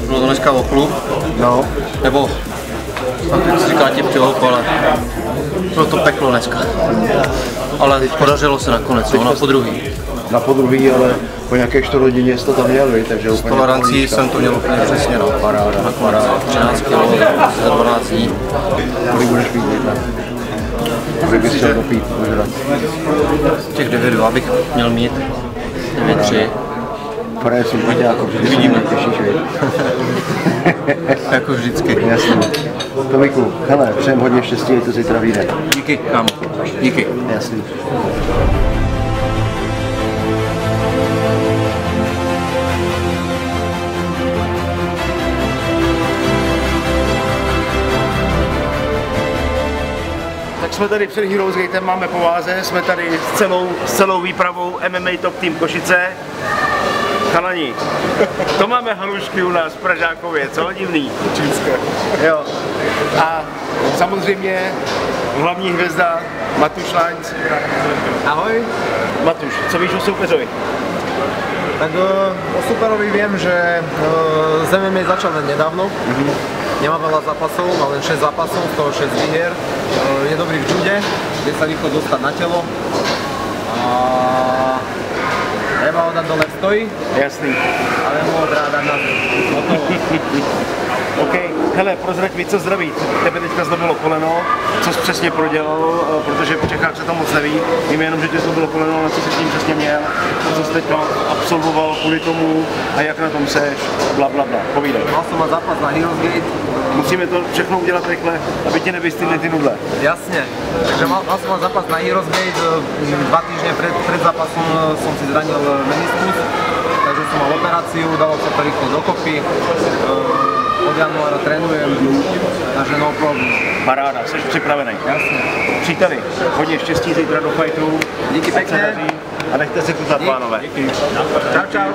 bylo to dneska o klub, No. nebo jak se říká ti přilop, ale bylo to peklo dneska. Ale podařilo se nakonec, no, na podruhý. Na podruhý, ale po nějaké 4 hodině jsi to tam měl, takže S tolerancí jsem to měl úplně přesně, no. Paráda, Nakonec 13 kg za 12 dní. Kolik budeš pít, ne? Kolik bys chtěl dopít, možná? Těch 9,2 bych měl mít, 9,3. Právě jsem to jako vždycky vidíme, těšíš, víš? Jako vždycky. Jasně. Tomiku, hele, přejem hodně štěstí, to zítra vyjde. Díky, kámo. Díky. Jasný. Tak jsme tady před Heroes Gatem, máme po váze, jsme tady s celou výpravou MMA Top Team Košice. Chalani, to máme halušky u nás v Pražákově, co divný? Čínské. Jo. A samozřejmě hlavní hvězda Matuš Lanc. Ahoj. Matuš, co víš o soupeřovi? Tak o superovi viem, že z MMA začal len nedávno. Nemá veľa zápasov, má len 6 zápasov, z toho 6 výhier. Je dobrý v jude, vie sa rýchlo dostať na telo. A treba ho dať dole stojí, Jasný. ale mu ho treba dať na OK, hele, prozrať víc, co zdraví. Tebe teďka zlomilo koleno, co jsi přesně prodělal, protože v Čechách se to moc neví. Víme jenom, že tě zlomilo koleno, na co jsi s tím přesně měl, co jsi teďka absolvoval kvůli tomu a jak na tom seš, bla bla bla. Povídej. Mal som mať zápas na Heroes Gate. Musíme to všechno udělat rychle, aby tě nevystydli ty nudle. Jasne. Takže mal som mať zápas na Heroes Gate, 2 týždne pred zápasom som si zranil meniskus, takže som mal operáciu, dalo sa to rýchlo dokopy. Od januára trénujem, takže no problem. Paráda, jsi připravený. Jasně. Příteli, hodně štěstí zítra do fightů. Díky pěkně. A nechte se kutat, pánové. Díky. Čau, čau.